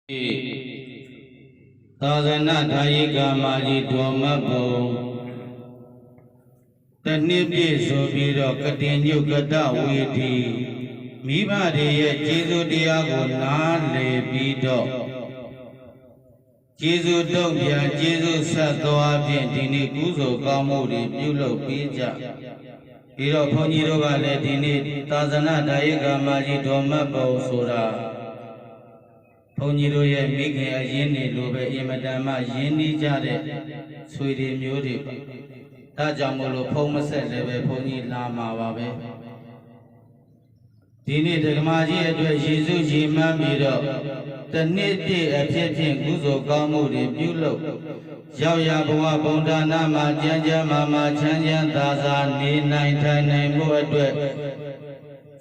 သာသနာ့ဓာယိကမာကြီးတော်မတ်ဘုံတနှစ်ပြည့်ဆိုပြီးတော့ကတိညုတ်ကတဝေဒီမိဘတွေရဲ့ကျေးဇူးတရားကိုနားလည်ပြီးတော့ကျေးဇူးတုံ့ပြန်ကျေးဇူးဆက်သွားဖြင့်ဒီနေ့ကုသိုလ်ကောင်းမှုတွေပြုလုပ်ပေးကြပြီးတော့ဘုန်းကြီးတို့ကလည်းဒီနေ့သာသနာ့ဓာယိကမာကြီးတော်မတ်ဘုံဆိုတာဘုန်းကြီးတို့ရဲ့မိခင်အရင်းတွေလိုပဲအင်မတန်မှရင်းနှီးကြတဲ့ဆွေတွေမျိုးတွေပါဒါကြောင့်မို့လို့ဖုံးမဆက်လည်းပဲဘုန်းကြီးလာမှာပါပဲဒီနေ့ဓမ္မကြီးအတွက်ယေရှုကြီးမှန်းပြီးတော့တနှစ်ပြည့်အဖြစ်ဖြင့်ကုသိုလ်ကောင်းမှုတွေပြုလုပ်ရောက်ရဘဝဘုံဒါနမှာကျမ်းကျမ်းမာချမ်းချမ်းသာသာနေနိုင်ထိုင်နိုင်မှုအတွက်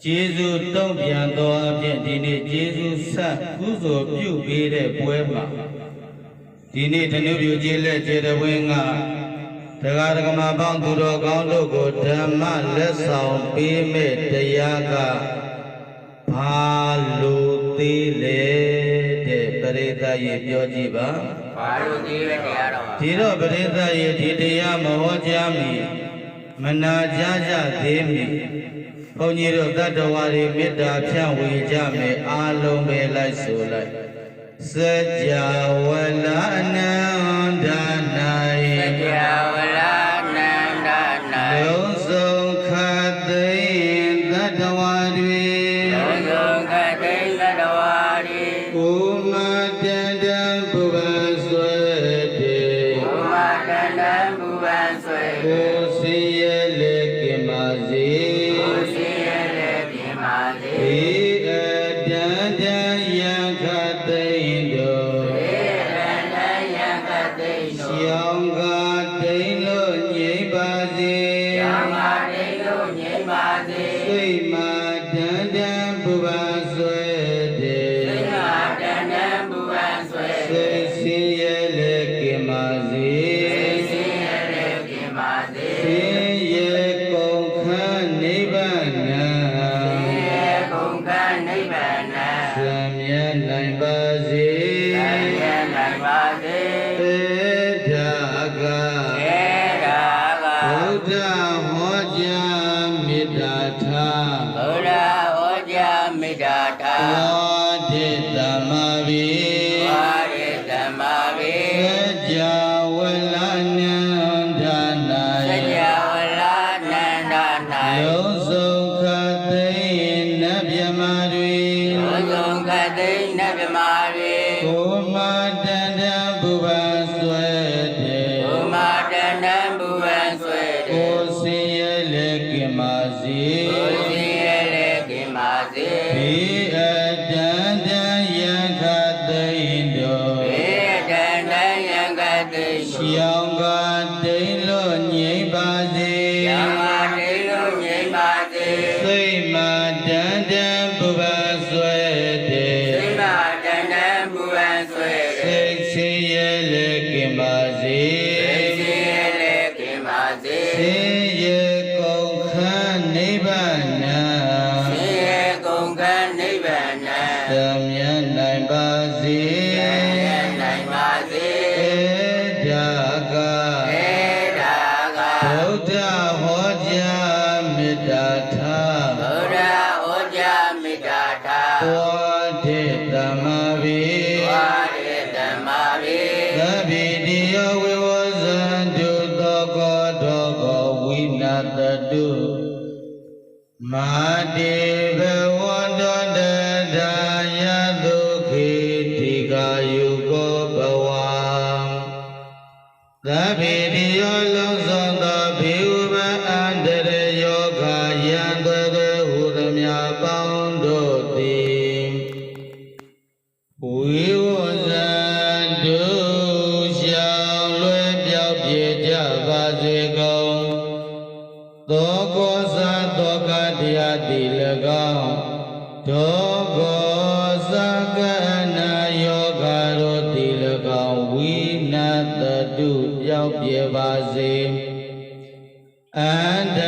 ကျေးဇူးတုံ့ပြန်သောအဖြစ်ဒီနေ့ကျေးဇူးဆက်ကုသိုလ်ပြုပေးတဲ့ပွဲမှာဒီနေ့ဓနုပြုကျေးလက်ကျေတဝင်းကတရားဓမ္မပေါင်းသူတော်ကောင်းတို့ကိုဓမ္မလက်ဆောင်ပေးမဲ့တရားကဘာလို့သေးလဲတဲ့ပရိသတ်ရေပြောကြည့်ပါဘာလို့သေးလဲတရားတော်ဒီတော့ပရိသတ်ရေဒီတရားမဟောကြားမီမနာကြားကြသေးမီဘုန်းကြီးတို့တတ္တဝါတွေမေတ္တာဖြန့်ဝေကြမယ်အားလုံးပဲလိုက်ဆိုလိုက်စကြဝဠာအနန္တ၌စကြဝဠာအနန္တ၌လုံးစုံခတ်သိမ်းတတ္တဝါတွေလုံးစုံခတ်သိမ်းတတ္တဝါတွေဥမတန္တံဘုဗ္ဗဆွေတေဥမတန္တံဘုဗ္ဗဆွေကိုစီရလေကိမာစီကိုစီရလေကိမာစီဧအတန္တံယံခတ်သိမ်းတို့ဧတန္တံယံခတ်သိမ်းတို့ရှောင်းကားတိမ်လို့ငြိမ့်ပါစေရှောင်းကားတိမ်လို့ငြိမ့်ပါစေစိတ်မာတန္တံဘုဗ္ဗဆွေတေစိတ်မာတန္တံဘုဗ္ဗဆွေစိတ်စင်ရလေကိမာစီစိတ်စင်ရလေကိမာစီစင်ရကုန်ခန့်နိဗ္ဗာန်စင်ရကုန်ခန့်နိဗ္ဗာန်သံမြတ်နိုင်ပါစေသံမြတ်နိုင်ပါစေသေဒါကသေဒါကဘုရားဟောကြားမေတ္တာထားဘုရားဟောကြားမေတ္တာထားဝါဒေသမ္မာဝိဝါဒေသမ္မာဝိစကြဝဠာနန္ဒနာစကြဝဠာနန္ဒနာလုံးစုံခတ်သိမ်းနတ်မြမတွေလုံးစုံခတ်သိမ်းနတ်မြမတွေကိုမတန္တံဘုဗ္ဗဆွေတေကိုမတန္တံဘုဗ္ဗဆွေတေကိုစင်ရလေကိမာစီကိုစင်ရလေကိမာစီဘေအတန္တံယံခတ်သိမ်းတို့ဘေတန္တံယံခတ်သိမ်းတို့ရှောင်းကားတိမ်လို့ငြိမ့်ပါစေရှောင်းကားတိမ်လို့ငြိမ့်ပါစေစိတ်မာတန္တံဘုဗ္ဗဆွေတေစိတ်မာတန္တံဘုဗ္ဗဆွေစိတ်စင်ရလေကိမာစီစိတ်စင်ရလေကိမာစီစင်ရကုန်ခန့်နိဗ္ဗာန်စင်ရကုန်ခန့်နိဗ္ဗာန်သံမြတ်နိုင်ပါစေသံမြတ်နိုင်ပါစေဧဒါကဧဒါကဗုဒ္ဓဟောကြားမေတ္တာထားဗုဒ္ဓဟောကြားမေတ္တာထားဝါဒေသမ္မာဝိဝါဒေသမ္မာဝိသဗ္ဗေတိယောဝိဝဇန္တုသောကောတောကောဝိနတတုမာတိဘဝန္တောတဒါယသုခေတိကာယုကောဘဝံသဗ္ဗေတိယောလုံးစုံသောဘေဥပအန္တရယောဂယံတရေဟုသမြပေါင်းတို့သည်ဝိဝဇန္တုရှောင်းလွယ်ပြောက်ပြေကြပါစေကုန်သောကောသသောကတရားတိ၎င်းဒေါကောသကနာယောဂတို့တိ၎င်းဝိနတတုပြောက်ပြေပါစေအန္တ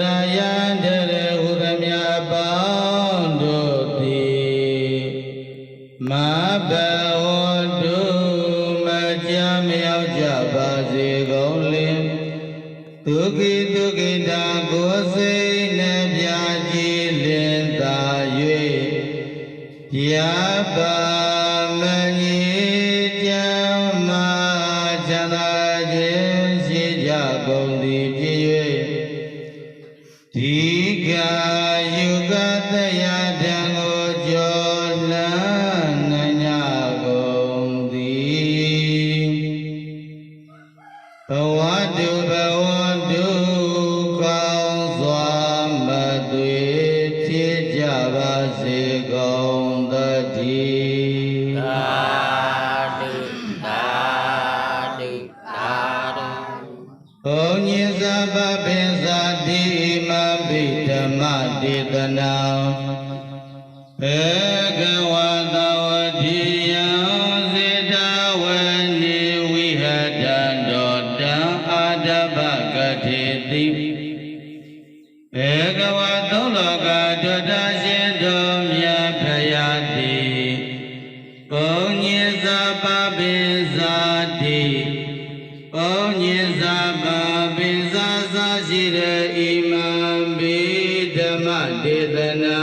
ရာယန္တရေဟုသမြပေါင်းတို့သည်မဘဝ ခိတုခိတာကိုယ်စိတ်နဲ့ပြကြည်လင်သာ၍ပြပါမကြီးကြမ်းမာချမ်းသာခြင်းရှိကြကုန်သည်ဖြစ်၍ဒီကယုဂတယတံကိုကျော်လန်းနိုင်ကြကုန်သည်ဘဝတုဘဝတုကောင်းစွာမသွေဖြစ်ကြပါစေကုန်သတည်းသာဓုသာဓုသာဓုဘုံညင်သဗ္ဗပိသတိမဘိဓမ္မဒေသနာဘေကဝတဝတိယံစေတဝနေဝိဟတံတောတံအာတပကတိတိဘေကဝသုံးလောကဒုတရှင်တို့မြတ်ဖယားတိဘုံညင်သဗ္ဗပိသတိဘုံညင်သဗ္ဗပိသသာရှိတဲ့ဣမံဘိဓမ္မဒေသနာ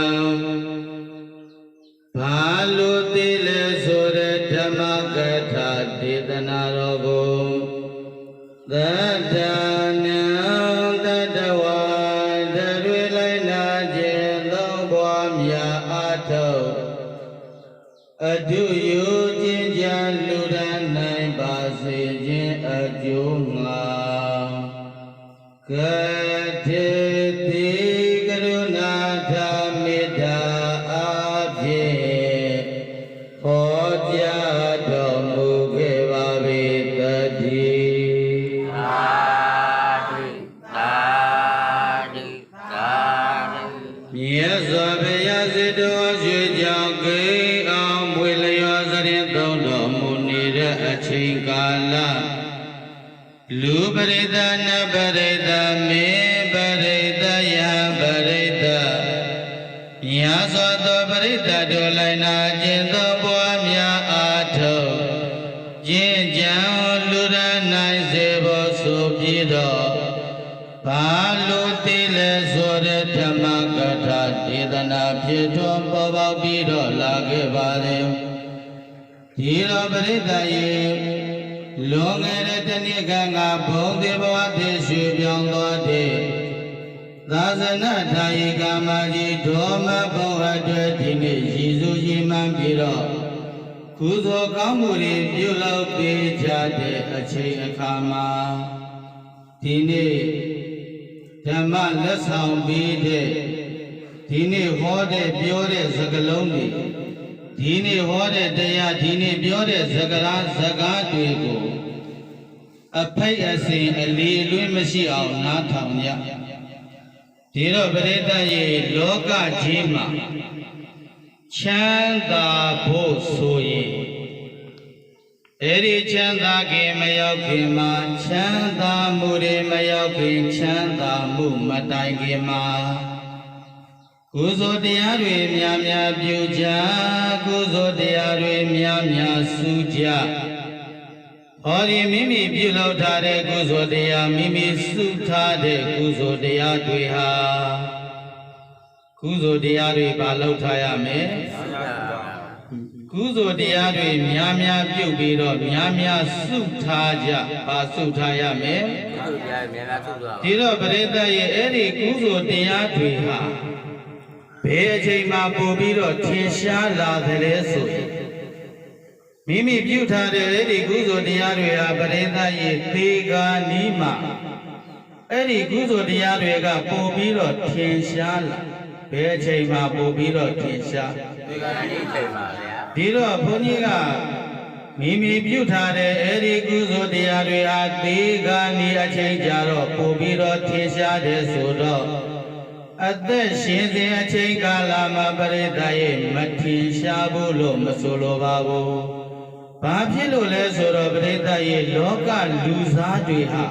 ဘာလို့သိလဲဆိုတဲ့ဓမ္မကထာဒေသနာတော်ကိုသတ္တနံတတဝါတတွေလိုက်နာခြင်းသုံးပွားများအားထုတ်အတုယူခြင်းကြလူရနိုင်ပါစေခြင်းအကျိုးငါကထေတိကရုဏာဓမ္မေတ္တာအားဖြင့်ဟောကြားတော်မူခဲ့ပါပေတည်းသာဓုသာဓုသာဓုမြတ်စွာဘုရားစေတော်ရွှေကြောင့်ကိအောင်မွေလျောစရင်သုံးတော်မူနေတဲ့အချိန်ကာလလူပရိသနပရိသမေပရိသယပရိသညာစွာသောပရိသတို့လိုက်နာခြင်းသောပွားများအားထုတ်ခြင်းကြောင့်လူရနိုင်စေဖို့ဆိုပြီးတော့ဘာလို့သိလဲဆိုတဲ့ဓမ္မကထာဒေသနာဖြစ်ထွန်းပေါ်ပေါက်ပြီးတော့လာခဲ့ပါလေဒီတော့ပရိသတ်ရေလွန်ခဲ့တဲ့တနည်းကငါဘုံသေးဘဝတည်ရွှေပြောင်းသွားတဲ့သာသနာထာယိကာမကြီးဒေါမဘုံအတွက်ဒီနေ့ရည်စူးရည်မှန်းပြီးတော့ကုသိုလ်ကောင်းမှုတွေပြုလုပ်ပေးကြတဲ့အချိန်အခါမှာဒီနေ့ဓမ္မလက်ဆောင်ပေးတဲ့ဒီနေ့ဟောတဲ့ပြောတဲ့စကားလုံးတွေဒီနေ့ဟောတဲ့တရားဒီနေ့ပြောတဲ့စကားတွေကိုအဖိတ်အစဉ်အလီအလွင်းမရှိအောင်နားထောင်ကြဒီတော့ပရိသတ်ရေလောကကြီးမှာချမ်းသာဖို့ဆိုရင်အဲ့ဒီချမ်းသာခင်မရောက်ခင်မှာချမ်းသာမှုတွေမရောက်ခင်ချမ်းသာမှုမတိုင်ခင်မှာကုသိုလ်တရားတွေများများပြုကြကုသိုလ်တရားတွေများများစုကြဟောဒီမိမိပြုလုပ်ထားတဲ့ကုသိုလ်တရားမိမိစုထားတဲ့ကုသိုလ်တရားတွေဟာကုသိုလ်တရားတွေပါလုပ်ထားရမယ်ကုသိုလ်တရားတွေများများပြုပြီးတော့များများစုထားကြပါစုထားရမယ်ဒီတော့ပရိသတ်ရဲ့အဲ့ဒီကုသိုလ်တရားတွေဟာဘယ်အချိန်မှပို့ပြီးတော့ထင်ရှားလာတယ်လဲဆိုရင်မိမိပြုထားတဲ့အဲ့ဒီကုသိုလ်တရားတွေဟာပရိသတ်ရဲ့သေဂာနီးမှာအဲ့ဒီကုသိုလ်တရားတွေကပို့ပြီးတော့ထင်ရှားလာဘယ်အချိန်မှပို့ပြီးတော့ထင်ရှားသေဂာနီးအချိန်ပါဗျာဒီတော့ဘုန်းကြီးကမိမိပြုထားတဲ့အဲ့ဒီကုသိုလ်တရားတွေဟာသေဂာနီးအချိန်ကြတော့ပို့ပြီးတော့ထင်ရှားတယ်ဆိုတော့အသက်ရှင်စဉ်အချိန်ကာလမှာပရိသတ်ရဲ့မထင်ရှားဘူးလို့မဆိုလိုပါဘူး။ဘာဖြစ်လို့လဲဆိုတော့ပရိသတ်ရဲ့လောကလူသားတွေဟာ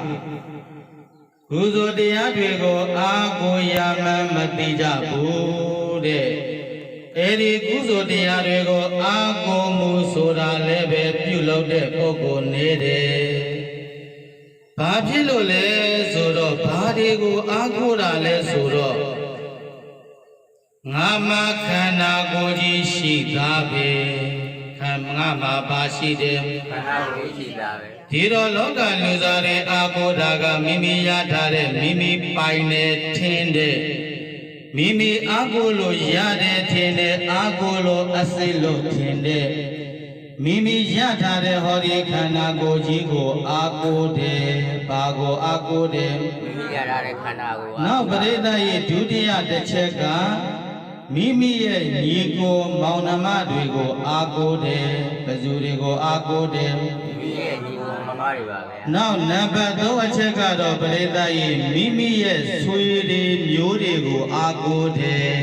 ကုသိုလ်တရားတွေကိုအားကိုးရမှန်းမသိကြဘူးတဲ့။အဲဒီကုသိုလ်တရားတွေကိုအားကိုးမှုဆိုတာလည်းပဲပြုလုပ်တဲ့ပုဂ္ဂိုလ်နေတယ်။ ဘာဖြစ်လို့လဲဆိုတော့ဘာတွေကိုအားကိုးတာလဲဆိုတော့ငါမခန္ဓာကိုယ်ကြီးရှိသားပဲငါမှာပါရှိတယ် ခန္ဓာကိုယ်ရှိတာပဲ ဒီတော့လောကလူသားတွေအားကိုးတာကမိမိရထားတဲ့မိမိပိုင်တဲ့ထင်းတဲ့မိမိအားကိုးလို့ရတဲ့ထင်းတဲ့အားကိုးလို့အစိတ်လို့ထင်းတဲ့မိမိရထားတဲ့ဟောဒီခန္ဓာကိုယ်ကြီးကိုအားကိုးတယ်ဘာကိုအားကိုးတယ် မိမိရတဲ့ခန္ဓာကိုယ် နောက်ပရိသတ်ရဲ့ဒုတိယတစ်ချက်ကမိမိရဲ့ညီကိုမောင်နှမတွေကိုအားကိုးတယ်ဘယ်သူတွေကိုအားကိုးတယ် မိမိရဲ့ညီကိုမမတွေပါပဲ နောက်နံပါတ်3အချက်ကတော့ပရိသတ်ရဲ့မိမိရဲ့ဆွေတွေမျိုးတွေကိုအားကိုးတယ်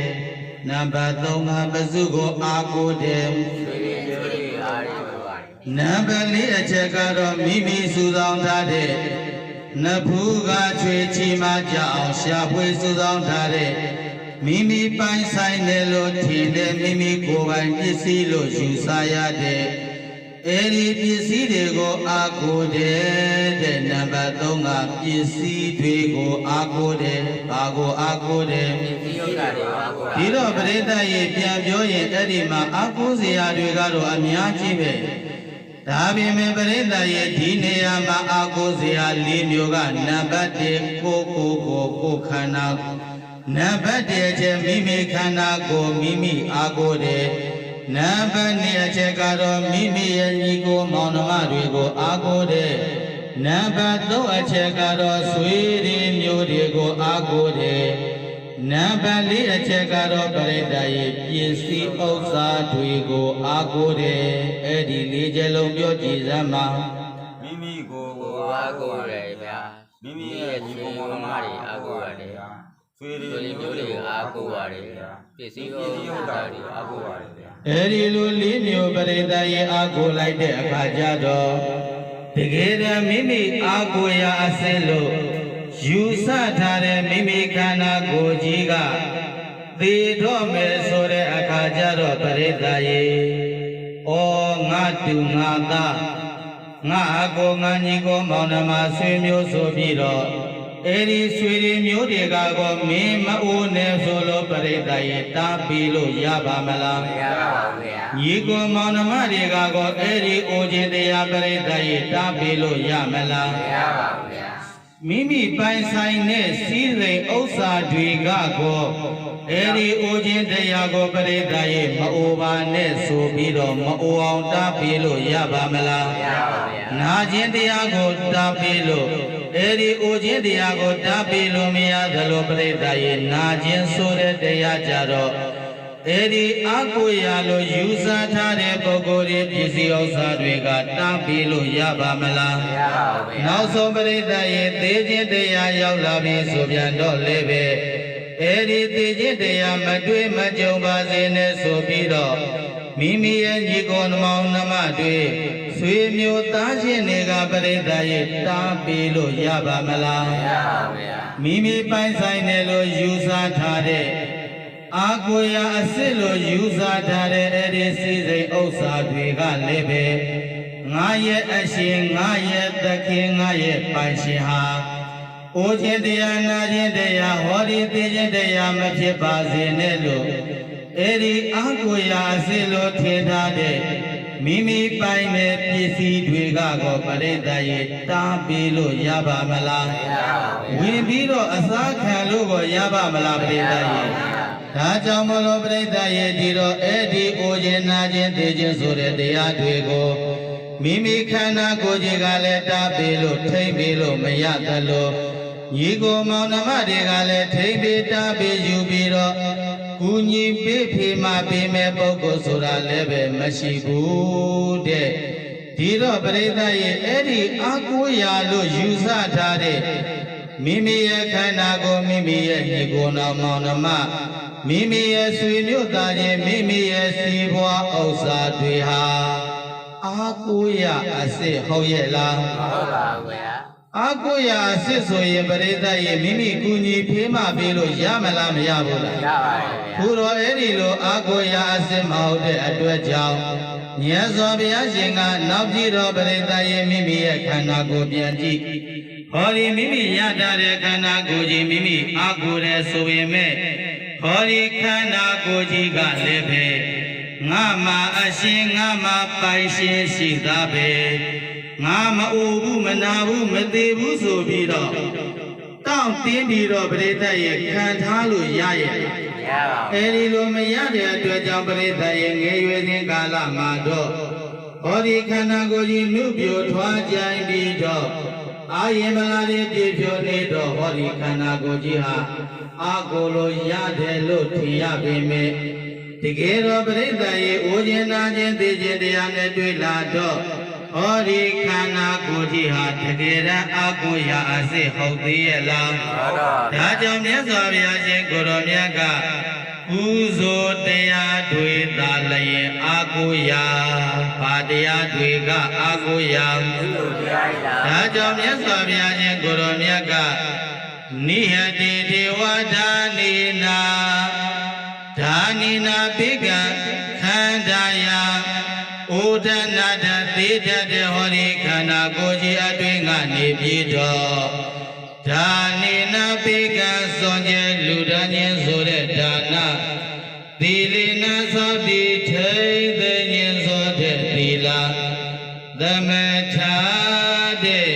နံပါတ်3ကဘယ်သူကိုအားကိုးတယ် ဆွေတွေမျိုးတွေအားတွေပါပါ နံပါတ်4အချက်ကတော့မိမိစုဆောင်ထားတဲ့နဖူးကချွေချီမှကြအောင်ရှာဖွေစုဆောင်ထားတဲ့မိမိပိုင်ဆိုင်တယ်လို့ထင်တယ်မိမိကိုယ်ပိုင်ပစ္စည်းလို့ယူဆရတဲ့အဲဒီပစ္စည်းတွေကိုအားကိုးတယ်တဲ့နံပါတ်3ကပစ္စည်းတွေကိုအားကိုးတယ်ဘာကိုအားကိုးတယ် ဒီဥစ္စာတွေအားကိုယ် ဒီတော့ပရိသတ်ရေပြန်ပြောရင်အဲ့ဒီမှာအားကိုးစရာတွေကတော့အများကြီးပဲဒါပေမဲ့ပရိသတ်ရေဒီနေရာမှာအားကိုးစရာ၄မျိုးကနံပါတ်1ကိုခန္ဓာနံပါတ်1အချက်မိမိခန္ဓာကိုမိမိအားကိုးတယ်နံပါတ်2အချက်ကတော့မိမိရဲ့ညီကိုမောင်နှမတွေကိုအားကိုးတယ်နံပါတ်3အချက်ကတော့ဆွေတွေမျိုးတွေကိုအားကိုးတယ်နံပါတ်4အချက်ကတော့ပရိသတ်ရဲ့ပစ္စည်းဥစ္စာတွေကိုအားကိုးတယ်အဲ့ဒီ၄ချက်လုံးပြောကြည့်စမ်းပါ မိမိကို ကိုအားကိုယ်ရယ်ဗျာ မိမိရဲ့ညီကိုမောင်နှမတွေအားကိုးရတယ်ဆွေ ဆွေ တွေ တွေ မျိုး မျိုး တွေ တွေ အား အား ကိုး ကိုယ် ရ ရတယ် ယ် ဗျာ ပစ္စည်း ဒီ ဥ ဥ စ္ စ္ စာ စာ တွေ တွေ အား အား ကိုယ် ကိုး ရ ရတယ် ယ် ဗျာ အဲ့ဒီလို၄မျိုးပရိသတ်ရဲ့အားကိုးလိုက်တဲ့အခါကျတော့တကယ်တမ်းမိမိအားကိုးရာအစစ်လို့ယူဆထားတဲ့မိမိခန္ဓာကိုယ်ကြီးကသေတော့မယ်ဆိုတဲ့အခါကျတော့ပရိသတ်ရဲ့ဩငါတူငါသားငါအကိုငါညီကိုမောင်နှမဆွေမျိုးဆိုပြီးတော့အဲ့ဒီဆွေတွေမျိုးတွေကကောမင်းမအိုးနဲ့ဆိုလို့ပရိသတ်ရဲ့တားပြီးလို့ရပါမလား မရပါဘူးဗျာ ညီကိုမောင်နှမတွေကကောအဲ့ဒီအိုခြင်းတရားပရိသတ်ရဲ့တားပြီးလို့ရမလား မရပါဘူးဗျာ မိမိပိုင်ဆိုင်တဲ့စီးစိမ်ဥစ္စာတွေကကောအဲ့ဒီအိုခြင်းတရားကိုပရိသတ်ရဲ့မအိုပါနဲ့ဆိုပြီးတော့မအိုအောင်တားပြီးလို့ရပါမလား မရပါဘူးဗျာ နာခြင်းတရားကိုတားပြီးလို့အဲ့ဒီအိုခြင်းတရားကိုတားပြီးလို့မရသလိုပရိသတ်ရဲ့နာခြင်းဆိုတဲ့တရားကြတော့အဲ့ဒီအာကိုရလို့ယူဆထားတဲ့ပုဂ္ဂိုလ်ရဲ့ပစ္စည်းဥစ္စာတွေကတားပြီးလို့ရပါမလား မရပါဘူးဗျာ နောက်ဆုံးပရိသတ်ရဲ့သေခြင်းတရားရောက်လာပြီဆိုပြန်တော့လေပဲအဲ့ဒီသေခြင်းတရားမတွေ့မကြုံပါစေနဲ့ဆိုပြီးတော့မိမိရဲ့ညီကိုမောင်နှမတွေဆွေမျိုးသားချင်းတွေကပရိသတ်ရဲ့တားပြီးလို့ရပါမလား မရပါဘူးဗျာ မိမိပိုင်ဆိုင်တယ်လို့ယူဆထားတဲ့အာကိုရာအစစ်လို့ယူဆထားတဲ့အဲ့ဒီစီစိမ်ဥစ္စာတွေကလည်းပဲငါရဲ့အရှင်ငါရဲ့သခင်ငါရဲ့ပိုင်ရှင်ဟာအိုခြင်းတရားနာခြင်းတရားဟောဒီသိခြင်းတရားမဖြစ်ပါစေနဲ့လို့အဲ့ဒီအာကိုရာအစစ်လို့ထင်ထားတဲ့မိမိပိုင်တဲ့ပစ္စည်းတွေကကောပရိသတ်ရဲ့တားပြီးလို့ရပါမလား မရပါဘူး ဝင်ပြီးတော့အစားခံလို့ကိုရပါမလားပရိသတ်ရဲ့ဒါကြောင့်မလို့ပရိသတ်ရဲ့ဒီတော့အဲ့ဒီအိုခြင်းနာခြင်းသိခြင်းဆိုတဲ့တရားတွေကိုမိမိခန္ဓာကိုယ်ကြီးကလည်းတားပြီးလို့ထိမ့်ပြီးလို့မရသလိုညီကိုမောင်နှမတွေကလည်းထိမ့်ပြီးတားပြီးယူပြီးတော့ကူညီပေးဖေးမှပေးမဲ့ပုဂ္ဂိုလ်ဆိုတာလည်းပဲမရှိဘူးတဲ့ဒီတော့ပရိသတ်ရဲ့အဲ့ဒီအာကိုရာလို့ယူဆထားတဲ့မိမိရဲ့ခန္ဓာကိုမိမိရဲ့ညီကိုမောင်နှမမိမိရဲ့ဆွေမျိုးသားချင်းမိမိရဲ့စီးပွားဥစ္စာတွေဟာအာကိုရာအစစ်ဟုတ်ရဲ့လား မဟုတ်ပါဘူးဗျာ အာကိုရာအစစ်ဆိုရင်ပရိသတ်ရဲ့မိမိကူညီဖေးမှပေးလို့ရမလားမရဘူးလား ရပါတယ်ဗျာ ဘုရောအဲ့ဒီလိုအာကိုရာအစစ်မဟုတ်တဲ့အတွက်ကြောင့်မြတ်စွာဘုရားရှင်ကနောက်ကြည့်တော့ပရိသတ်ရဲ့မိမိရဲ့ခန္ဓာကိုယ်ပြန်ကြည့်ဟ ဟောဒီမိမိရတာတဲ့ခန္ဓာကိုယ်ကြီးမိမိအာကိုယ်တဲ့ဆိုပေမဲ့ဟောဒီခန္ဓာကိုယ်ကြီးကလည်းပဲငါမှာအရှင်ငါမှာပိုင်ရှင်ရှိသားပဲငါမအိုဘူးမနာဘူးမသေးဘူးဆိုပြီးတော့တောင့်တင်းပြီးတော့ပရိသတ်ရဲ့ခံထားလို့ရရဲ့ ရပါဘူး အဲဒီလိုမရတဲ့အတွက်ကြောင့်ပရိသတ်ရဲ့ငယ်ရွယ်စဉ်ကာလမှာတော့ဟောဒီခန္ဓာကိုယ်ကြီးနှုတ်ပြထွားကြိုင်ပြီးတော့အာယင်မလာတဲ့ပြည့်ဖြောနေတော့ဟောဒီခန္ဓာကိုယ်ကြီးဟာအာကိုလိုရတယ်လို့ထင်ရပေမဲ့တကယ်တော့ပရိသတ်ရဲ့အိုးခြင်းနာခြင်းသိခြင်းတရားနဲ့တွေ့လာတော့ဟောဒီခန္ဓာကိုယ်ကြီးဟာတကယ်တမ်းအာကိုရာအစစ်ဟုတ်သေးရဲ့လား ဟုတ်တော့ ဒါကြောင့်မြတ်စွာဘုရားရှင်ကိုရောမြတ်ကပူဇော်တရားတွေသာလျင်အာကိုရာဘာတရားတွေကအာကိုရာ ဒီလိုတရားရတာ ဒါကြောင့်မြတ်စွာဘုရားရှင်ကိုရောမြတ်ကနိဟတိဒေဝဒါနိနာဒါနိနာပိကခန္ဓာယဩဒနာတသေတတ်တဲ့ဟောဒီခန္ဓာကိုယ်ကြီးအတွင်းကနေပြီးတော့ဒါနိနာပိကစွန်ကျဲလူဒန်းခြင်းဆိုတဲ့ဒါနသီလိနာသောတိထိသိခြင်းဆိုတဲ့သီလသမထာတဲ့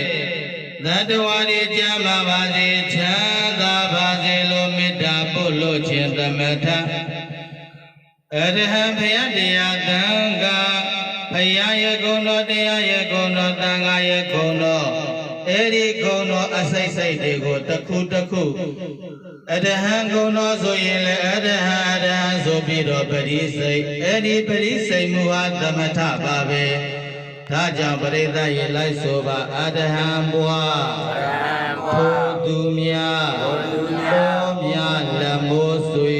သတ္တဝါတွေကြမ်းပါပါစေချမ်းသာပါစေလို့မေတ္တာပို့လို့ခြင်းသမထာအရဟံဘုရားတရားသံဃာဘုရားရဲ့ဂုဏ်တော်တရားရဲ့ဂုဏ်တော်သံဃာရဲ့ဂုဏ်တော်အဲ့ဒီဂုဏ်တော်အစိတ်စိတ်တွေကိုတစ်ခုတစ်ခုအရဟံဂုဏ်တော်ဆိုရင်လည်းအရဟံဆိုပြီးတော့ပရိစိတ်အဲ့ဒီပရိစိတ်မူဟာသမထပါပဲဒါကြောင့်ပရိသတ်ရေလိုက်ဆိုပါအရဟံဘွား ရဟန်းဘွား ထိုသူများပေါ်များလက်မိုးဆွေ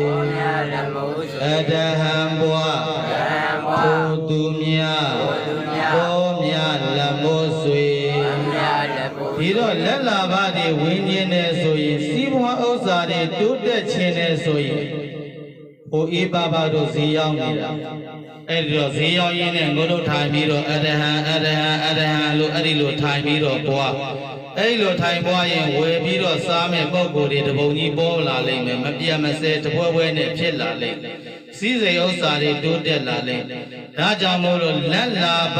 ဘောများလက်မိုးဆွေ အရဟံဘွား ရဟန်းဘွား ထိုသူများပေါ်များလက်မိုးဆွေ ဘောများလက်မိုး ဒီတော့လက်လာပါတွေဝင်းခြင်းနဲ့ဆိုရင်စီးပွားဥစ္စာတွေတိုးတက်ခြင်းနဲ့ဆိုရင်ဟိုအေးပါပါတို့ဈေးရောက်နေတာအဲ့ဒီတော့ဈေးရောက်ရင်းနဲ့ငုတို့ထိုင်ပြီးတော့အရဟံလို့အဲ့ဒီလိုထိုင်ပြီးတော့ပွားအဲ့လိုထိုင်ပွားရင်ဝယ်ပြီးတော့စားမဲ့ပုံကိုယ်တွေတပုံကြီးပေါ်လာလိမ့်မယ်မပြတ်မစဲတပွဲပွဲနဲ့ဖြစ်လာလိမ့်မယ်စီးစိမ်ဥစ္စာတွေတိုးတက်လာလိမ့်မယ်ဒါကြောင့်မို့လို့လက်လာဘ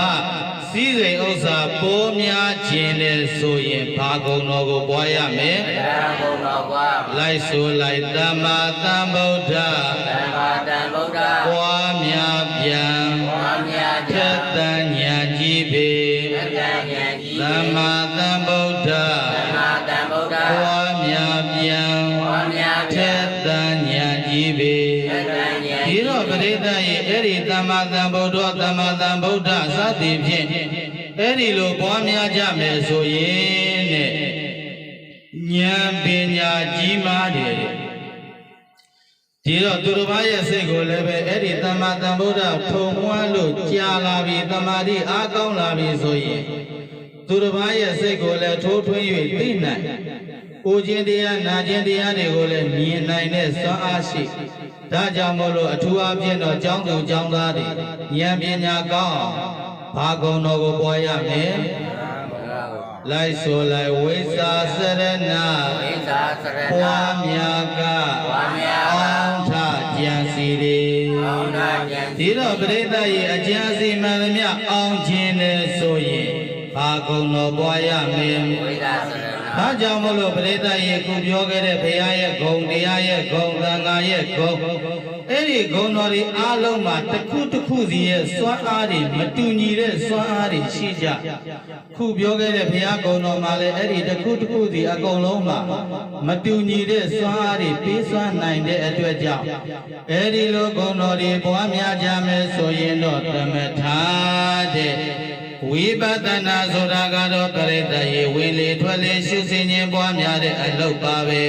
စီးစိမ်ဥစ္စာပိုးများခြင်းနဲ့ဆိုရင်ဘာကုံတော်ကိုပွားရမယ် ရဟန်းဘုံတော်ဘွား လိုက်ဆိုလိုက်သမ္မာသမ္ဗုဒ္ဓ သမ္မာသမ္ဗုဒ္ဓ ပွားများပြန် ဘောများ ထ ကျ က်တန်ညာကြီးပေ သတ္တဉာဏ်ကြီး သမ္မာသမ္ဗုဒ္ဓ သမ္မာသမ္ဗုဒ္ဓ ပွားများပြန် ဘောများ ထ ကျ က်တန်ညာကြီးပေ သတ္တဉာဏ် ဒီတော့ပရိသတ်ရဲ့အဲ့ဒီသမ္မာသမ္ဗုဒ္ဓသမ္မာသမ္ဗုဒ္ဓစသည်ဖြင့်အဲ့ဒီလိုပွားများကြမယ်ဆိုရင်တဲ့ဉာဏ်ပညာကြီးမားတယ်ဒီတော့သူတစ်ပါးရဲ့စိတ်ကိုလည်းပဲအဲ့ဒီသမ္မာသမ္ဗုဒ္ဓထုံမွမ်းလို့ကြာလာပြီတမာတိအားကောင်းလာပြီဆိုရင်သူတစ်ပါးရဲ့စိတ်ကိုလည်းထိုးထွင်း၍သိနိုင်ကိုခြင်းတရားနာခြင်းတရားတွေကိုလည်းမြင်နိုင်တဲ့စွမ်းအားရှိဒါကြောင့်မို့လို့အထူးအားဖြင့်တော့ကျောင်းသူကျောင်းသားတွေဉာဏ်ပညာကောင်းဘာကုံတော်ကိုပွားရမယ်လိုက်ဆိုလိုက်ဝိဇ္ဇာစရဏ ဝိဇ္ဇာစရဏ ပွားများက ပွားများက အောင်ထကြံစီတွေ အောင်နာဉာဏ် ဒီတော့ပရိသတ်ရဲ့အကြံစီမှန်သမျှအောင်ခြင်းနဲ့ဆိုရင်ဘာကုံတော်ပွားရမယ် ဝိဇ္ဇာစရဏ ဒါကြောင့်မို့လို့ပရိသတ်ရဲ့ခုပြောခဲ့တဲ့ဘုရားရဲ့ဂုဏ်တရားရဲ့ဂုဏ်သံဃာရဲ့ဂုဏ်အဲ့ဒီဂုဏ်တော်တွေအားလုံးမှာတစ်ခုတစ်ခုစီရဲ့စွမ်းအားတွေမတူညီတဲ့စွမ်းအားတွေရှိကြခုပြောခဲ့တဲ့ဘုရားဂုဏ်တော်မှာလည်းအဲ့ဒီတစ်ခုတစ်ခုစီအကုန်လုံးမှာမတူညီတဲ့စွမ်းအားတွေပေးစွမ်းနိုင်တဲ့အတွက်ကြောင့်အဲ့ဒီလိုဂုဏ်တော်တွေပွားများကြမယ်ဆိုရင်တော့သမထာတဲ့ဝိပဿနာဆိုတာကတော့ပရိသတ်ရေဝင်လေထွက်လေရှုစင်ခြင်းပွားများတဲ့အလုပ်ပါပဲ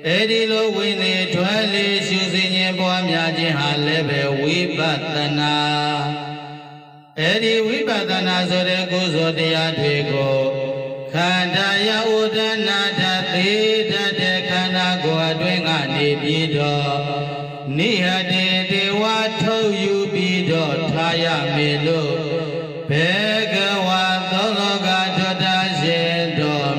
အဲ့ဒီလိုဝင်လေထွက်လေရှုစင်ခြင်းပွားများခြင်းဟာလည်းပဲဝိပဿနာအဲ့ဒီဝိပဿနာဆိုတဲ့ကုသိုလ်တရားတွေကိုခန္ဓာယဥဒနာထသေတတ်တဲ့ခန္ဓာကိုယ်အတွင်းကနေပြီးတော့နိဟတေဒေဝထုတ်ယူပြီးတော့ထားရမယ်လို့ဘေကဝါသောလောကထွတ်တာရှင်တော်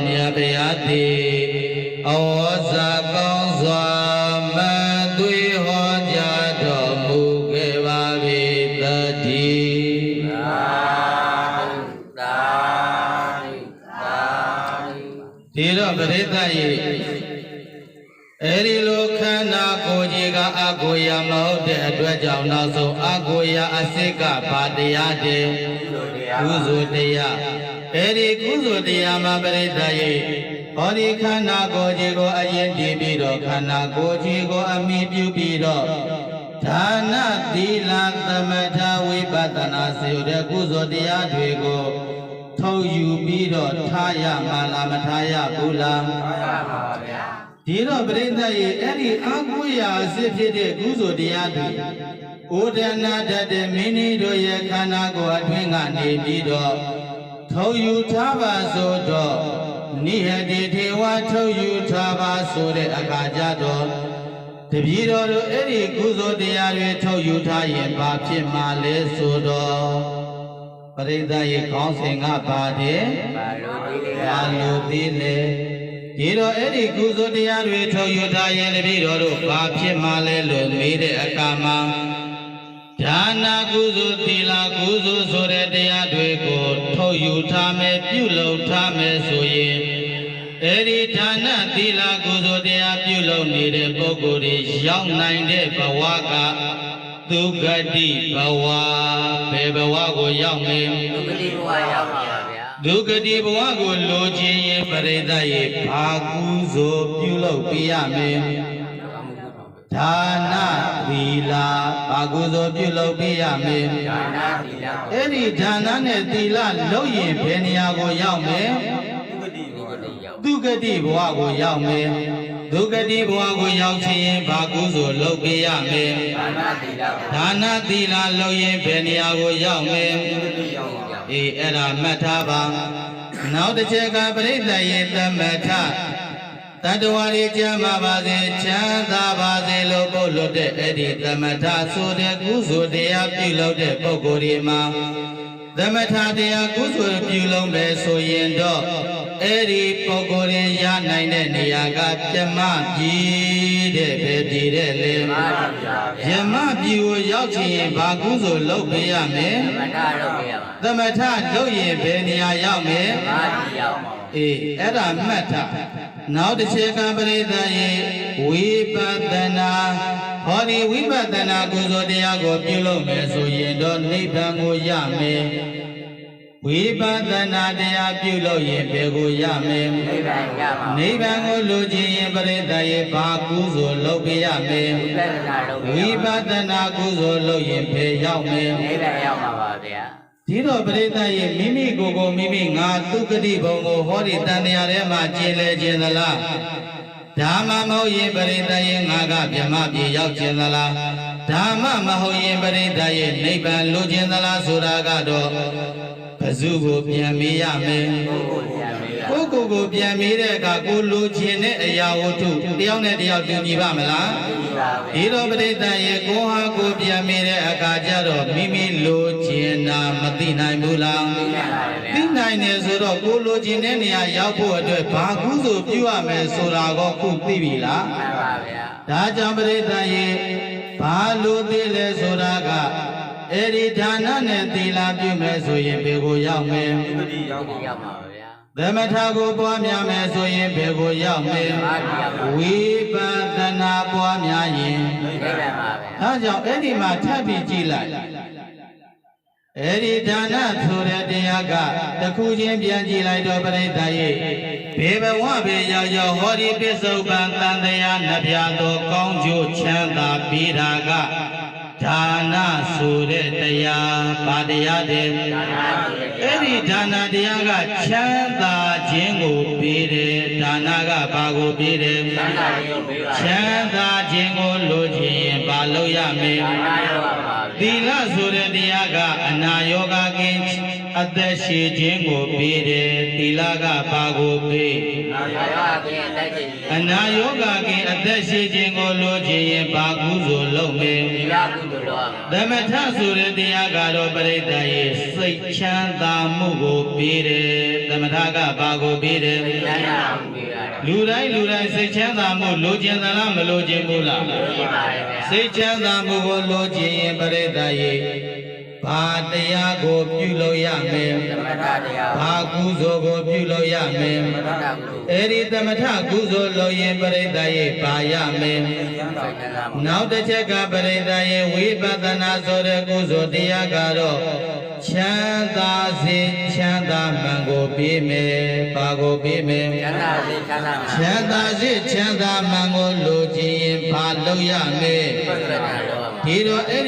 သတ်ရေအဲ့ဒီလိုခန္ဓာကိုယ်ကြီးကအကိုရာမဟုတ်တဲ့အတွက်ကြောင့်နောက်ဆုံးအကိုရာအစစ်ကဘာတရားတဲ့ကုသိုလ်တရားအဲ့ဒီကုသိုလ်တရားမှာပရိသတ်ရေဟောဒီခန္ဓာကိုယ်ကြီးကိုအရင်တည်ပြီးတော့ခန္ဓာကိုယ်ကြီးကိုအမိပြုပြီးတော့ဒါနသီလသမထဝိပဿနာစေတဲ့ကုသိုလ်တရားတွေကိုထုတ်ယူပြီးတော့ထားရမှာလားမထားရဘူးလားထားရပါဗျာဒီတော့ပရိသတ်ရဲ့အဲ့ဒီအာဟုရာအစစ်ဖြစ်တဲ့ကုသိုလ်တရားတွေဩဒနာတတ်တဲ့မိမိတို့ရဲ့ခန္ဓာကိုယ်အတွင်းကနေပြီးတော့ထုတ်ယူထားပါဆိုတော့နိဟတိထေဝထုတ်ယူထားပါဆိုတဲ့အခါကြတော့တပည့်တော်တို့အဲ့ဒီကုသိုလ်တရားတွေထုတ်ယူထားရင်ဘာဖြစ်မှာလဲဆိုတော့ပရိသတ်ရဲ့ခေါင်းစဉ်ကပါတယ်ဘာလို့ဒီလဲဒီတော့အဲ့ဒီကုသိုလ်တရားတွေထုတ်ယူထားရင်တပည့်တော်တို့ဘာဖြစ်မှာလဲလို့မေးတဲ့အခါမှာဒါနာကုသိုလ်သီလကုသိုလ်ဆိုတဲ့တရားတွေကိုထုတ်ယူထားမယ်ပြုလုပ်ထားမယ်ဆိုရင်အဲ့ဒီဒါနသီလကုသိုလ်တရားပြုလုပ်နေတဲ့ပုဂ္ဂိုလ်တွေရောက်နိုင်တဲ့ဘဝကဒုက္ခတိဘဝဘယ်ဘဝကိုရောက်မလဲဒုက္ခတိဘဝရောက်ပါဗျာဒုက္ခတိဘဝကိုလိုချင်ရင်ပရိသတ်ရဲ့ဘာကုသိုလ်ပြုလုပ်ပြရမလဲဒါနသီလဘာကုသိုလ်ပြုလုပ်ပြရမလဲဒါနသီလအဲ့ဒီဒါနနဲ့သီလလုပ်ရင်ဘယ်နေရာကိုရောက်မလဲဒုက္ခတိဘဝကိုရောက်မယ်ဒုက္ခတိဘဝကိုရောက်ချင်ရင်ဘာကုသိုလ်လုပ်ပြရမယ်ဒါနသီလလုပ်ရင်ဘယ်နေရာကိုရောက်မယ်အေးအဲ့ဒါမှတ်ထားပါနောက်တစ်ချက်ကပရိသတ်ရဲ့သမထတတ္တဝါတွေကြမ်းပါစေချမ်းသာပါစေလို့ပို့လို့တဲ့အဲ့ဒီသမထဆိုတဲ့ကုသိုလ်တရားပြုလုပ်တဲ့ပုဂ္ဂိုလ်တွေမှာသမထတရားကုသိုလ်ပြုလုပ်မယ်ဆိုရင်တော့အဲ့ဒီပုဂ္ဂိုလ်ရင်ရနိုင်တဲ့နေရာကပြမပြည်တဲ့ပဲပြည်တဲ့လေပြမပြည်ကိုရောက်ချင်ရင်ဘာကုသိုလ်လုပ်ပေးရမယ်သမထလုပ်ရင်ဘယ်နေရာရောက်မယ်အေးအဲ့ဒါမှတ်ထားနောက်တစ်ချက်ကပရိသတ်ရဲ့ဝိပဿနာဟောဒီဝိပဿနာကုသိုလ်တရားကိုပြုလုပ်မယ်ဆိုရင်တော့နိဗ္ဗာန်ကိုရမယ်ဝိပဿနာတရားပြုလုပ်ရင်ဘယ်ကိုရမယ်နိဗ္ဗာန်ရပါနိဗ္ဗာန်ကိုလိုချင်ရင်ပရိသတ်ရဲ့ဘာကုသိုလ်လုပ်ပြရမယ်ဝိပဿနာကုသိုလ်လုပ်ရင်ဘယ်ရောက်မယ်နိဗ္ဗာန်ရောက်ပါပါဗျာဒီတော့ပရိသတ်ရဲ့မိမိကိုယ်ကိုမိမိငါသူကတိဘုံကိုဟောဒီတန်တရားထဲမှာကျင်လေခြင်းသလားဓမ္မမဟုတ်ရင်ပရိသတ်ရဲ့ငါကဗြဟ္မပြေရောက်ခြင်းသလားဓမ္မမဟုတ်ရင်ပရိသတ်ရဲ့နိဗ္ဗာန်လိုခြင်းသလားဆိုတာကတော့ဘယ်သူကိုပြန်မေးရမယ်ကိုကိုကိုပြန်မေးတဲ့အခါကိုလိုချင်တဲ့အရာဝတ္ထုတယောက်နဲ့တယောက်တူညီပါမလားဒီတော့ပရိသတ်ရဲ့ကိုဟာကိုပြန်မေးတဲ့အခါကျတော့မိမိလိုချင်တာမသိနိုင်ဘူးလားသိနိုင်တယ်ဆိုတော့ကိုလိုချင်တဲ့နေရာရောက်ဖို့အတွက်ဘာကုသိုလ်ပြုရမယ်ဆိုတာကိုခုသိပြီလားမှန်ပါဗျာဒါကြောင့်ပရိသတ်ရဲ့ဘာလို့သိလဲဆိုတာကအဲ့ဒီဒါနနဲ့သီလပြုမယ်ဆိုရင်ဘယ်ကိုရောက်မယ်ဒုက္ခတိရောက်ပါဗျာသမထကိုပွားများမယ်ဆိုရင်ဘယ်ကိုရောက်မယ်ဝိပဿနာပွားများရင်နိဗ္ဗာန်ပါဗျာဒါကြောင့်အဲ့ဒီမှာထပ်ပြီးကြည့်လိုက်အဲ့ဒီဒါနဆိုတဲ့တရားကတခုချင်းပြန်ကြည့်လိုက်တော့ပရိသတ်ရဲ့ဘေဘဝဘေရောက်ရောက်ဟောဒီပစ္စုပန်တန်တရားနှပြသောကောင်းကျိုးချမ်းသာပြီးတာကဒါနဆိုတဲ့တရားဘာတရားတဲ့အဲ့ဒီဒါနတရားကချမ်းသာခြင်းကိုပေးတယ်ဒါနကဘာကိုပေးတယ်ချမ်းသာခြင်းကိုလိုချင်ရင်ဘာလုပ်ရမလဲသီလဆိုတဲ့တရားကအနာယောဂကင်းအသက်ရှိခြင်းကိုပေးတယ်သီလကဘာကိုပေးအနာယောဂကင်းအသက်ရှိခြင်းကိုလိုချင်ရင်ဘာကုသိုလ်လုပ်မလဲသမထဆိုတဲ့တရားကတော့ပရိသတ်ရဲ့စိတ်ချမ်းသာမှုကိုပေးတယ်သမထကဘာကိုပေးတယ်လူတိုင်းစိတ်ချမ်းသာမှုလိုချင်သလားမလိုချင်ဘူးလားစိတ်ချမ်းသာမှုကိုလိုချင်ရင်ပရိသတ်ရဲ့ ဘာတရားကိုပြုလို့ရမယ် သမထတရား ဘာကုသိုလ်ကိုပြုလို့ရမယ် သမထကုသိုလ် အဲ့ဒီသမထကုသိုလ်လုပ်ရင်ပရိသတ်ရဲ့ဘာရမယ် စိတ်ချမ်းသာမှု နောက်တစ်ချက်ကပရိသတ်ရဲ့ဝိပဿနာဆိုတဲ့ကုသိုလ်တရားကတော့ချမ်းသာစေချမ်းသာမှန်ကိုပြီးမယ်ဘာကိုပြီးမယ် ချမ်းသာစေချမ်းသာမှု ချမ်းသာစေချမ်းသာမှန်ကိုလိုချင်ရင်ဘာလုပ်ရမလဲ ပစ္စဒတော် ဒီတော့အဲ့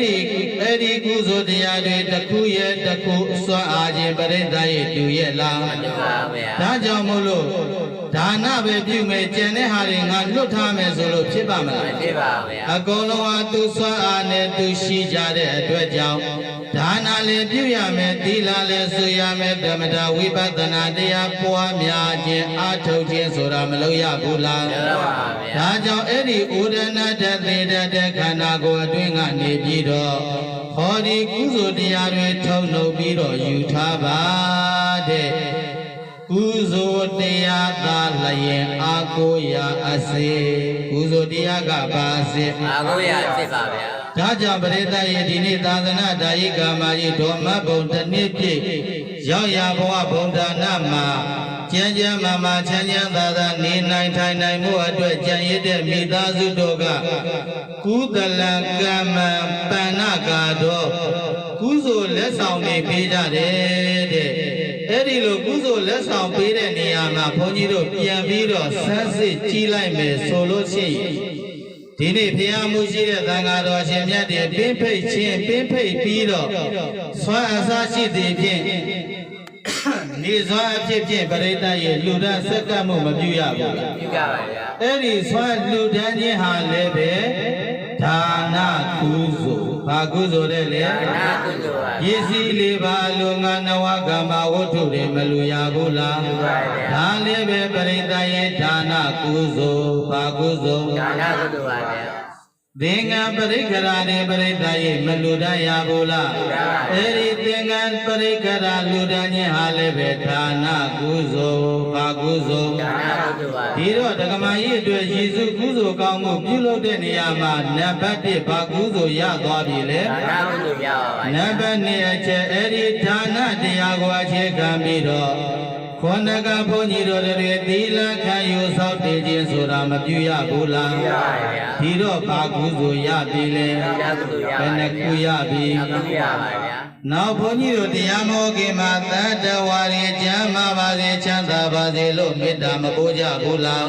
ဒီကုသိုလ်တရားတွေတစ်ခုရဲ့တစ်ခုစွမ်းအားခြင်းပရိသတ်ရဲ့တူရဲ့လား တူပါဗျာ ဒါကြောင့်မို့လို့ဒါနပဲပြုမယ်ကျန်တဲ့ဟာတွေငါလွတ်ထားမယ်ဆိုလို့ဖြစ်ပါမလား ဖြစ်ပါဗျာ အကုန်လုံးဟာသူစွမ်းအားနဲ့သူရှိကြတဲ့အတွက်ကြောင့်ဒါနလည်းပြုရမယ်သီလလည်းဆိုရမယ်ဓမ္မတာဝိပဿနာတရားပွားများခြင်းအားထုတ်ခြင်းဆိုတာမလုပ်ရဘူးလား တူပါဗျာ ဒါကြောင့်အဲ့ဒီဥဒနာတသေတတဲ့ခန္ဓာကိုယ်အတွင်းကနေပြီးတော့ဟောဒီကုသိုလ်တရားတွေထုံလုပ်ပြီးတော့ယူထားပါတဲ့ကုသိုလ်တရားသာလျင်အာကိုရာအစေကုသိုလ်တရားကပါစေ အာကိုရဖြစ်ပါဗျာ ဒါကြောင့်ပရိသတ်ရဲ့ဒီနေ့သာသနာဒါယိကာမကြီးဓမ္မဘုံတစ်နှစ်ပြည့်ရောက်ရဘဝဘုံဒါနမှာကျမ်းကျမ်းမာချမ်းချမ်းသာသာနေနိုင်ထိုင်နိုင်မှုအတွက်ကြံရတဲ့မိသားစုတို့ကကုသလံကမ္မံပဏ္ဏကာတော့ကုသိုလ်လက်ဆောင်တွေပေးကြတယ်တဲ့အဲ့ဒီလိုကုသိုလ်လက်ဆောင်ပေးတဲ့နေရာမှာဘုန်းကြီးတို့ပြန်ပြီးတော့ဆန်းစစ်ကြည့်လိုက်မယ်ဆိုလို့ရှိရင်ဒီနေ့ဘုရားမှုရှိတဲ့သံဃာတော်ရှင်မြတ်တွေပင်းဖိတ်ခြင်းပင်းဖိတ်ပြီးတော့ဆွမ်းအစားရှိသည်ဖြင့်နေစွမ်းအဖြစ်ဖြင့်ပရိသတ်ရဲ့လူဒန်းဆက်ကပ်မှုမပြုရဘူးလား ပြုကြပါဗျာ အဲ့ဒီဆွမ်းလူဒန်းခြင်းဟာလည်းပဲဒါနကုသိုလ်ဘာကုသိုလ်တဲ့လေ ဒါနကုသိုလ်ပါ ပစ္စည်းလေးပါလူငါနဝကမ္မဝတ္ထုတွေမလူရဘူးလားဒါလည်းပဲပရိသတ်ရဲ့ဒါနကုသိုလ်ဘာကုသိုလ် ဒါနကုသိုလ်ပါဗျာ သင်္ကန်းပရိက္ခရာတွေပရိသတ်ရဲ့မလူဒန်းရဘူးလားအဲ့ဒီသင်္ကန်းပရိက္ခရာလူဒန်းခြင်းဟာလည်းပဲဒါနကုသိုလ်ဘာကုသိုလ် ဒါနကုသိုလ်ပါ ဒီတော့ဒကမာကြီးအတွက်ယေရှုကုသိုလ်ကောင်းမှုပြုလုပ်တဲ့နေရာမှာနံပါတ်1ဘာကုသိုလ်ရသွားပြီလေ ဒါနကုသိုလ်ပြပါဗျာ နံပါတ်2အချက်အဲ့ဒီဒါနတရားကိုအခြေခံပြီးတော့ခေါဏကဘုန်းကြီးတို့တွေသီလခံယူဆောက်တည်ခြင်းဆိုတာမပြုရဘူးလား ပြပါဗျာ ဒီတော့ဘာကုသိုလ်ရပြီလေ ဒါကုသိုလ်ရ ဘ ပါ ယ်နှခုရပြီ ဒါကုသိုလ်ရပါဗျာ နောက်ဘုန်းကြီးတို့တရားမောခင်မှာသတ္တဝါတွေကျမ်းမာပါစေချမ်းသာပါစေလို့မေတ္တာမပို့ကြဘူးလား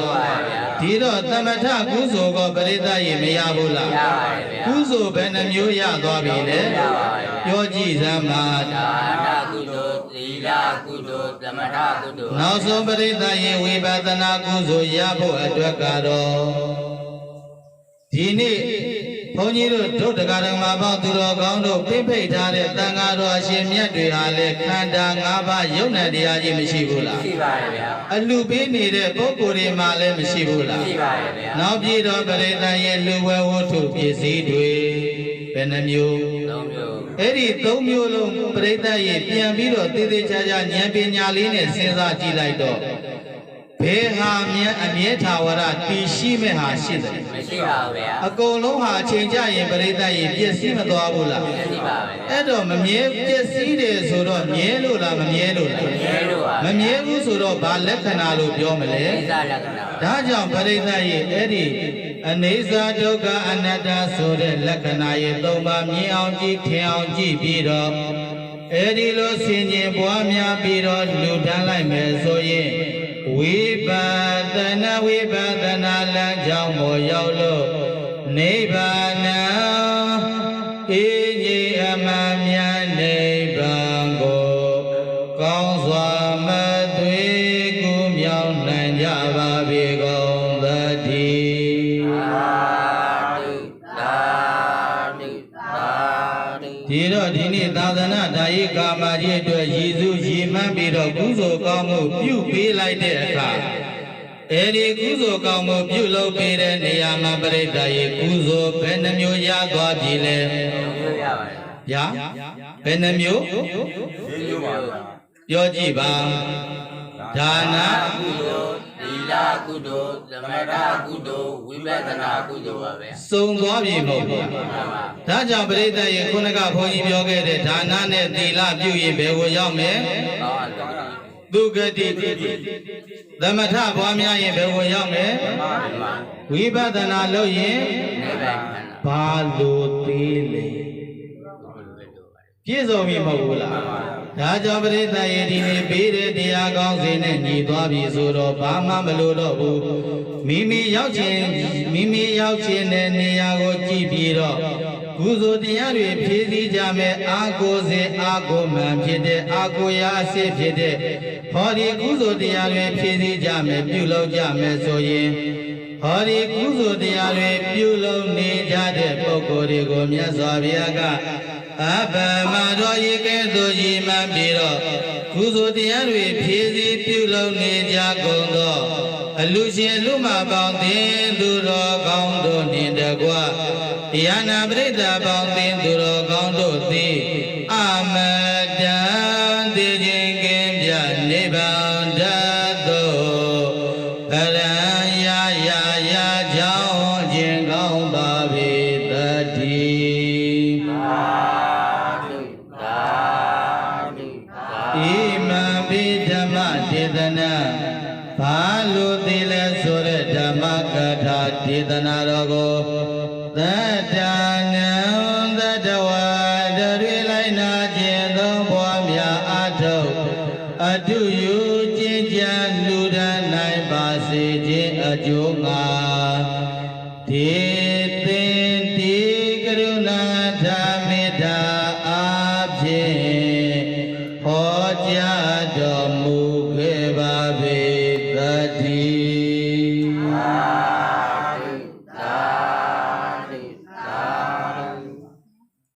ဒီတော့သမထကုသိုလ်ကိုပရိသတ်ရေမရဘူးလား ရပါတယ်ဗျာ ကုသိုလ်ဘယ်နှမျိုးရသွားပြီလဲ ရပါတယ်ဗျာ ပြောကြည့်စမ်းပါ ဒါနကုသိုလ်သီလကုသိုလ်သမထကုသိုလ် နောက်ဆုံးပရိသတ်ရေဝိပဿနာကုသိုလ်ရဖို့အတွက်ကတော့ဒီနေ့ဘုန်းကြီးတို့ဒုက္ခဓမ္မပေါင်းသူတော်ကောင်းတို့ပြိဖိတ်ထားတဲ့တန်ဃာတော်အရှင်မြတ်တွေဟာလေခန္ဓာ၅ပါးယုံနဲ့တရားကြီးမရှိဘူးလား ရှိပါတယ်ဗျာ အလူပေးနေတဲ့ပုဂ္ဂိုလ်တွေမှလည်းမရှိဘူးလား ရှိပါတယ်ဗျာ နောက်ပြည်တော်ပရိသတ်ရဲ့လူဝဲဝတ္ထုပစ္စည်းတွေဘယ်နှမျိုး သုံးမျိုး အဲ့ဒီ၃မျိုးလုံးပရိသတ်ရဲ့ပြန်ပြီးတော့တည်တည်ချာချာဉာဏ်ပညာလေးနဲ့စဉ်းစားကြည့်လိုက်တော့ဘယ်ဟာမြတ်အမြဲထာဝရတည်ရှိမဲ့ဟာရှိတယ် မရှိပါဘူးဗျာ အကုန်လုံးဟာအချိန်ကြရင်ပရိသတ်ရဲ့ပျက်စီးမသွားဘူးလား မရှိပါဘူးဗျာ အဲ့တော့မမြဲပျက်စီးတယ်ဆိုတော့မြဲလို့လားမမြဲလို့လား ရဲလို့ပါ မမြဲဘူးဆိုတော့ဘာလက္ခဏာလို့ပြောမလဲ ဣဇာလက္ခဏာ ဒါကြောင့်ပရိသတ်ရဲ့အဲ့ဒီအနေစာဒုက္ခအနတ္တဆိုတဲ့လက္ခဏာရဲ့၃ပါးမြင်အောင်ကြည့်ထင်အောင်ကြည့်ပြီးတော့အဲ့ဒီလိုဆင်ခြင်ပွားများပြီးတော့လူတန်းလိုက်မယ်ဆိုရင်ဝိပဿနာလမ်းကြောင်းပေါ်ရောက်လို့နိဗ္ဗာန်အေးကြီးအမှန်မြတ်နိဗ္ဗာန်ကိုကောင်းစွာမသွေကူးမြောက်နိုင်ကြပါပေကုန်သတည်း သာဓုသာဓုသာဓု ဒီတော့ဒီနေ့သာသနာဒါယိကာမကြီးအတွက်ရည်စူးရည်မှန်းပြီးတော့ကုသိုလ်ကောင်းမှုပြုပေးလိုက်တဲ့အခါအဲဒီကုသိုလ်ကောင်းမှုပြုလုပ်ပေးတဲ့နေရာမှာပရိသတ်ရေကုသိုလ်ဘယ်နှမျိုးရသွားပြီလဲ မျိုးရပါတယ် ဗျာဘယ်နှမျိုး မျိုးပါဗျာ ပြောကြည့်ပါဒါန ကုသိုလ်သီလ လကုသိုလ်သမထကုသိုလ်ဝိပဿနာကုသိုလ်ပါဗျာ စုံသွားပြီမဟုတ်ဘူး မှန်ပါ ဒါကြောင့်ပရိသတ်ရဲ့ခုနကဘုန်းကြီးပြောခဲ့တဲ့ဒါနနဲ့သီလပြုရင်ဘယ်ကိုရောက်မယ် ကောင်းတယ် သူဂတိသမထပွားများရင်ဘယ်ကိုရောက်မယ် မှန်ပါ ဝိပဿနာလုပ်ရင် နိဗ္ဗာန်ခန္ဓာ ဘာလို့သေးလဲပြည့်စုံပြီမဟုတ်ဘူးလားဒါကြောင့်ပရိသတ်ရဲ့ဒီနေ့ပေးတဲ့တရားကောင်းစဉ်နဲ့ညီသွားပြီဆိုတော့ဘာမှမလိုတော့ဘူးမိမိရောက်ခြင်းတဲ့နေရာကိုကြည့်ပြီးတော့ကုသိုလ်တရားတွေဖြည့်ဆည်းကြမယ်အာကိုစေအာကိုမှန်ဖြစ်တဲ့အာကိုရာအစစ်ဖြစ်တဲ့ဟောဒီကုသိုလ်တရားတွေဖြည့်ဆည်းကြမယ်ပြုလုပ်ကြမယ်ဆိုရင်ဟောဒီကုသိုလ်တရားတွေပြုလုပ်နေကြတဲ့ပုဂ္ဂိုလ်တွေကိုမြတ်စွာဘုရားကအဘမတော်ရေကဲ့သို့ရည်မှန်းပြီးတော့ကုသိုလ်တရားတွေဖြည့်ဆည်းပြုလုပ်နေကြကုန်သောအလူရှင်လူမပေါင်းသင်သူတော်ကောင်းတို့နှင့်တကွတရားနာပရိသတ်ပေါင်းသင်သူတော်ကောင်းတို့သည်အမတန်သိခြင်းကင်းပြနိဗ္ဗာန်ဓာတ်သို့အရံရာကြောင်းခြင်းကောင်းပါပေသတည်းဣမံပိဓမ္မဒေသနာဘာလို့သိလဲဆိုတဲ့ဓမ္မကထာဒေသနာတော်ကိုသတ္တနံသတ္တဝါတွေလိုက်နာခြင်းသောဘွားများအထုပ်အတုယူကျင့်ကြံလူဒန်းနိုင်ပါစေခြင်းအကျိုးငါဒေသင်တိကရုဏာဓမ္မေတာအဖြစ်ဟောကြားတော်မူခဲ့ပါပေသတည်း